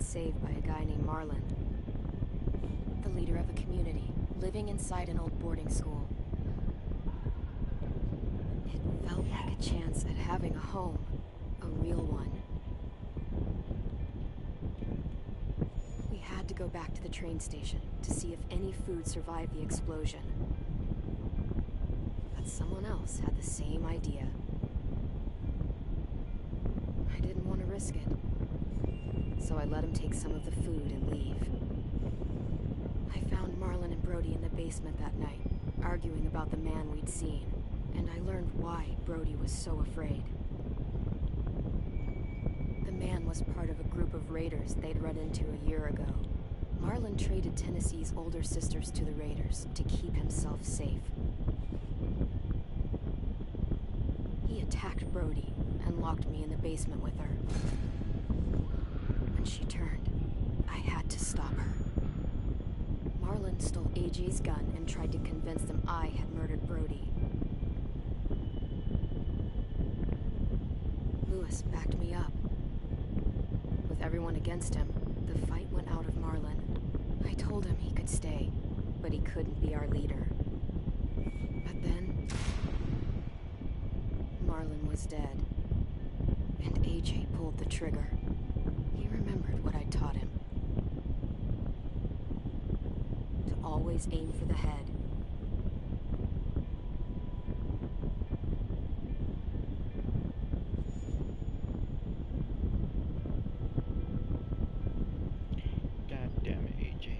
saved by a guy named Marlon. The leader of a community, living inside an old boarding school. It felt like a chance at having a home. A real one. We had to go back to the train station to see if any food survived the explosion. But someone else had the same idea. I didn't want to risk it. So I let him take some of the food and leave. I found Marlon and Brody in the basement that night, arguing about the man we'd seen, and I learned why Brody was so afraid. The man was part of a group of raiders they'd run into a year ago. Marlon traded Tennessee's older sisters to the raiders to keep himself safe. He attacked Brody and locked me in the basement with her. When she turned, I had to stop her. Marlon stole AJ's gun and tried to convince them I had murdered Brody. Lewis backed me up. With everyone against him, the fight went out of Marlon. I told him he could stay, but he couldn't be our leader. But then, Marlon was dead, and AJ pulled the trigger. He remembered what I taught him. To always aim for the head. God damn it, AJ.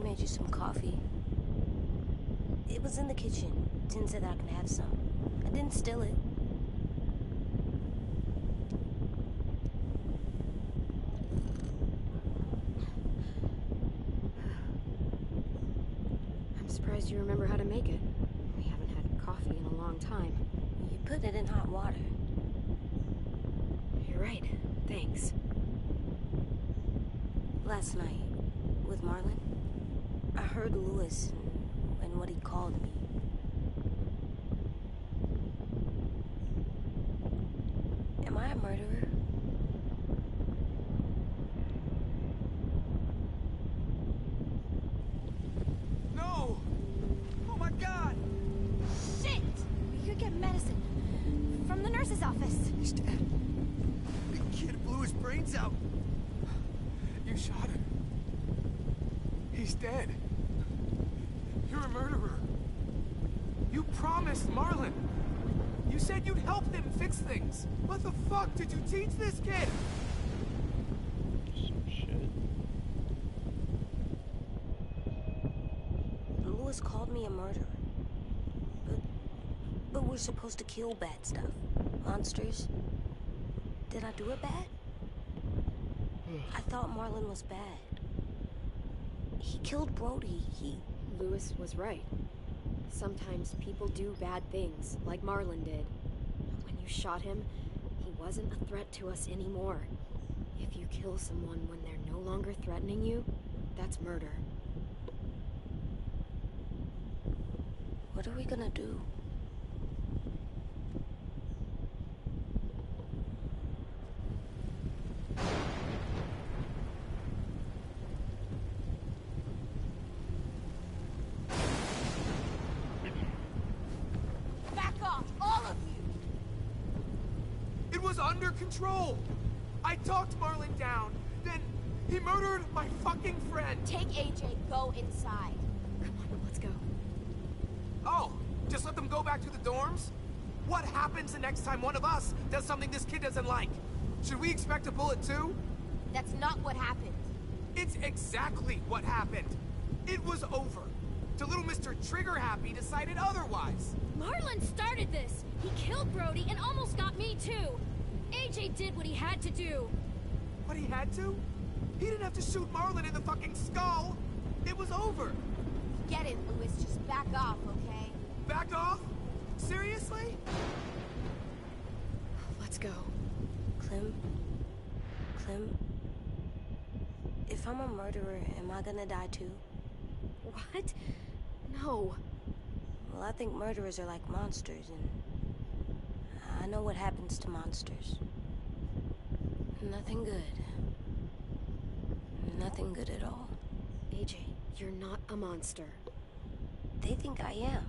Made you some coffee. It was in the kitchen. Tin said I could have some. I didn't steal it. I'm surprised you remember how to make it. We haven't had coffee in a long time. You put it in hot water. You're right. Thanks. Last night, with Marlon, I heard Lewis and what he called me. Am I a murderer? No! Oh my God! Shit! We could get medicine from the nurse's office. He's dead. The kid blew his brains out. You shot him. He's dead. You're a murderer. You promised Marlon. You said you'd help him fix things. What the fuck did you teach this kid? Some shit. Lewis called me a murderer. But we're supposed to kill bad stuff. Monsters. Did I do it bad? I thought Marlon was bad. He killed Brody. Lewis was right. Sometimes people do bad things, like Marlon did. When you shot him, he wasn't a threat to us anymore. If you kill someone when they're no longer threatening you, that's murder. What are we gonna do? Back off, all of you! control. I talked Marlon down, then he murdered my fucking friend. Take AJ, go inside. Come on, let's go. Oh, just let them go back to the dorms? What happens the next time one of us does something this kid doesn't like? Should we expect a bullet too? That's not what happened. It's exactly what happened. It was over. Till little Mr. Trigger Happy decided otherwise. Marlon started this. He killed Brody and almost got me too. AJ did what he had to do. But he had to? He didn't have to shoot Marlon in the fucking skull. It was over. Get it, Louis. Just back off, okay? Back off? Seriously? Let's go. Clem? If I'm a murderer, am I gonna die too? What? No. Well, I think murderers are like monsters, and I know what happens to monsters. Nothing good. Nothing good at all. AJ, you're not a monster. They think I am.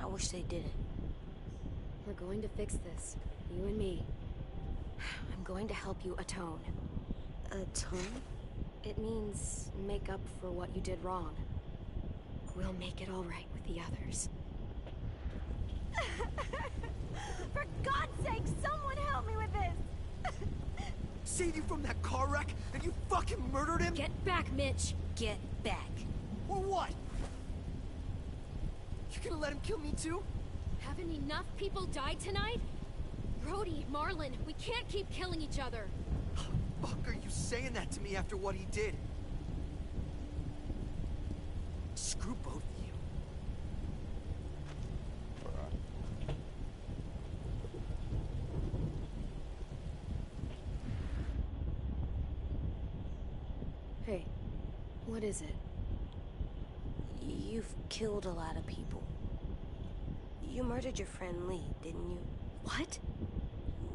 I wish they didn't. We're going to fix this. You and me. I'm going to help you atone. Atone? It means make up for what you did wrong. We'll make it all right with the others. For God's sake, someone help me with this! Saved you from that car wreck, and you fucking murdered him? Get back, Mitch! Get back. Or what? You gonna let him kill me too? Haven't enough people died tonight? Brody, Marlon, we can't keep killing each other. Fuck are you saying that to me after what he did? Screw both of you. Hey, what is it? You've killed a lot of people. You murdered your friend Lee, didn't you? What?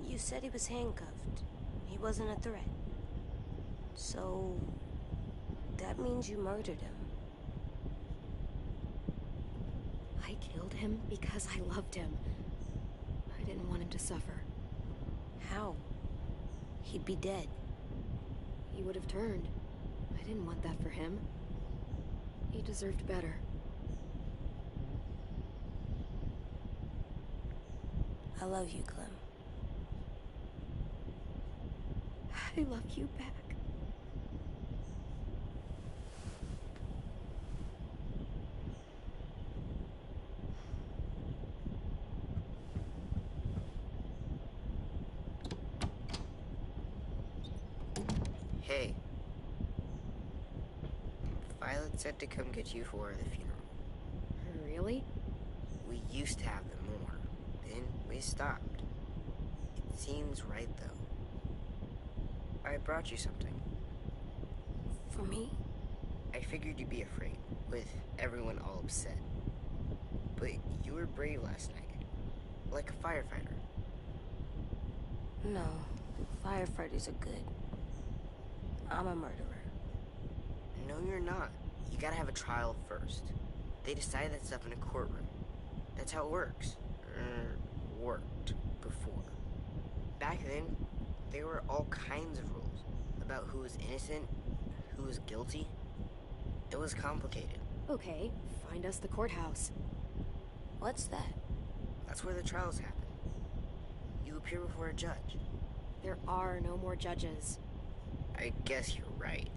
You said he was handcuffed. He wasn't a threat. So... that means you murdered him. I killed him because I loved him. I didn't want him to suffer. How? He'd be dead. He would have turned. I didn't want that for him. He deserved better. I love you, Clem. I love you back. Hey. Violet said to come get you for the funeral. Really? We used to have them more. Then we stopped. It seems right, though. I brought you something. For me? I figured you'd be afraid, with everyone all upset. But you were brave last night. Like a firefighter. No. Firefighters are good. I'm a murderer. No, you're not. You gotta have a trial first. They decide that stuff in a courtroom. That's how it works. Worked before. Back then, there were all kinds of rules about who was innocent, who was guilty. It was complicated. Okay, find us the courthouse. What's that? That's where the trials happen. You appear before a judge. There are no more judges. I guess you're right.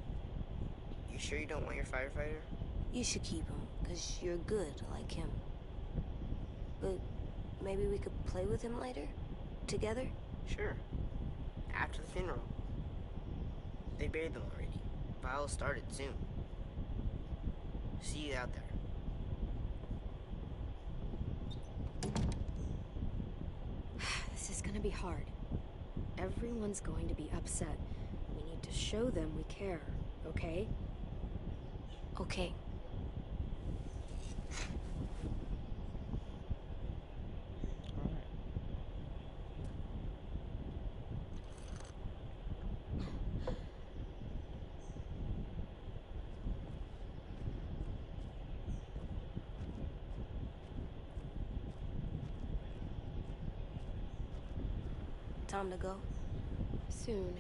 You sure you don't want your firefighter? You should keep him, because you're good like him. But maybe we could play with him later? Together? Sure. After the funeral. They buried them already. Trial started soon. See you out there. This is gonna be hard. Everyone's going to be upset. We need to show them we care, okay? Okay. Alright. time to go? Soon.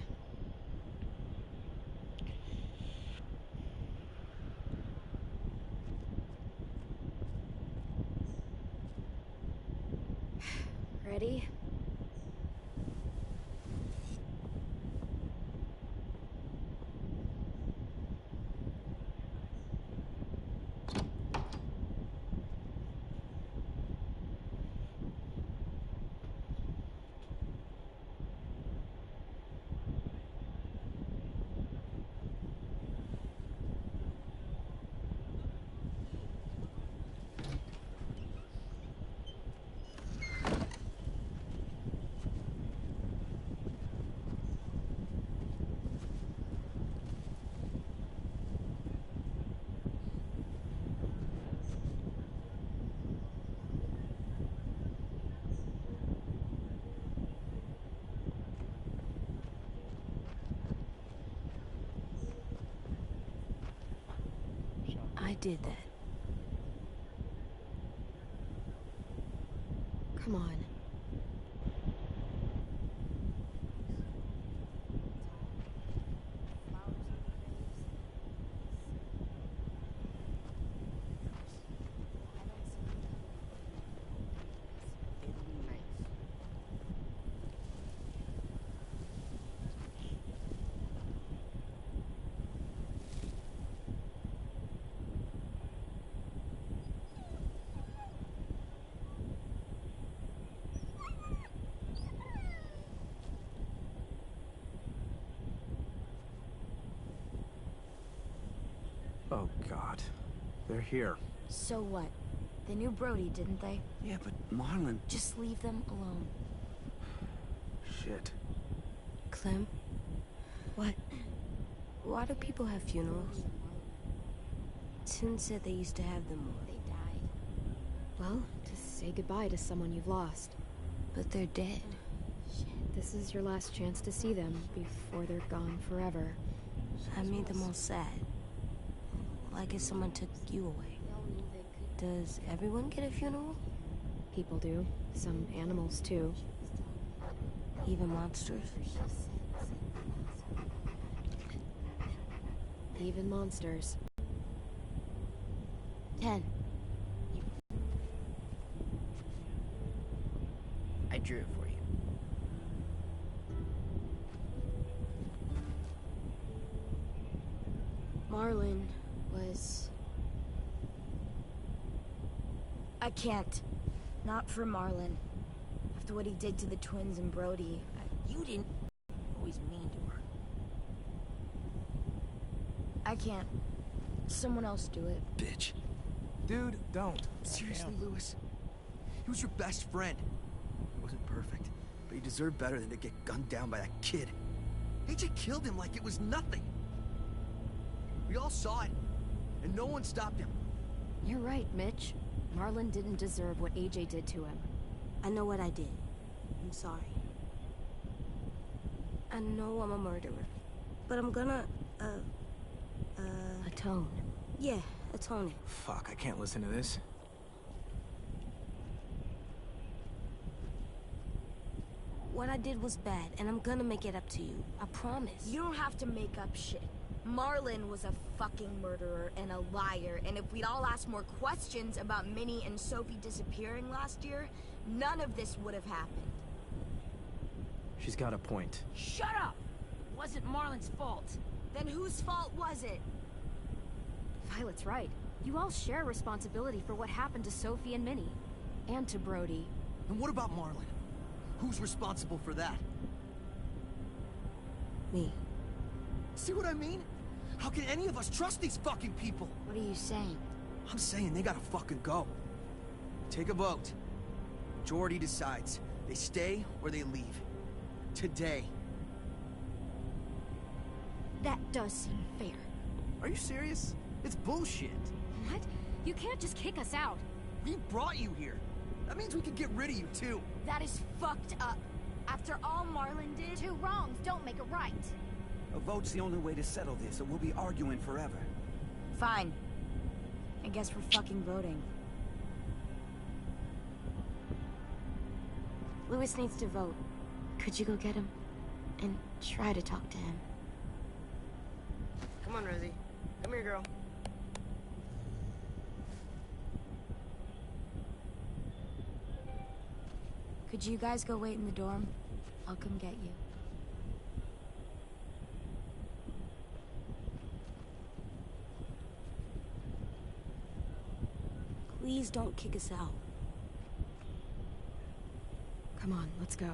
Ready? I did that. Come on. It'll be nice. Oh, God. They're here. So what? They knew Brody, didn't they? Yeah, but Marlon... Just leave them alone. Shit. Clem? What? Why do people have funerals? Tin said they used to have them more. They died. Well, to say goodbye to someone you've lost. But they're dead. This is your last chance to see them before they're gone forever. I made them all sad. Like if someone took you away. Does everyone get a funeral? People do. Some animals, too. Even monsters? Even monsters. 10. I drew it for you. Marlon was... I can't. Not for Marlon. After what he did to the twins and Brody. You didn't always mean to her. I can't. Someone else do it. Bitch. Dude, don't. Seriously, Lewis? He was your best friend. He wasn't perfect, but he deserved better than to get gunned down by that kid. AJ killed him like it was nothing. We all saw it, and no one stopped him. You're right, Mitch. Marlon didn't deserve what AJ did to him. I know what I did. I'm sorry. I know I'm a murderer. But I'm gonna, Atone. yeah, atone it. Fuck, I can't listen to this. What I did was bad, and I'm gonna make it up to you. I promise. You don't have to make up shit. Marlon was a fucking murderer and a liar, and if we'd all asked more questions about Minnie and Sophie disappearing last year, none of this would have happened. She's got a point. Shut up! It wasn't Marlon's fault. Then whose fault was it? Violet's right. You all share responsibility for what happened to Sophie and Minnie. And to Brody. And what about Marlon? Who's responsible for that? Me. See what I mean? How can any of us trust these fucking people? What are you saying? I'm saying they gotta fucking go. Take a vote. Majority decides. They stay or they leave. Today. That does seem fair. Are you serious? It's bullshit. What? You can't just kick us out. We brought you here. That means we can get rid of you, too. That is fucked up. After all Marlon did... Two wrongs don't make a right. A vote's the only way to settle this, or we'll be arguing forever. Fine. I guess we're fucking voting. Lewis needs to vote. Could you go get him? And try to talk to him? Come on, Rosie. Come here, girl. Could you guys go wait in the dorm? I'll come get you. Please don't kick us out. Come on, let's go.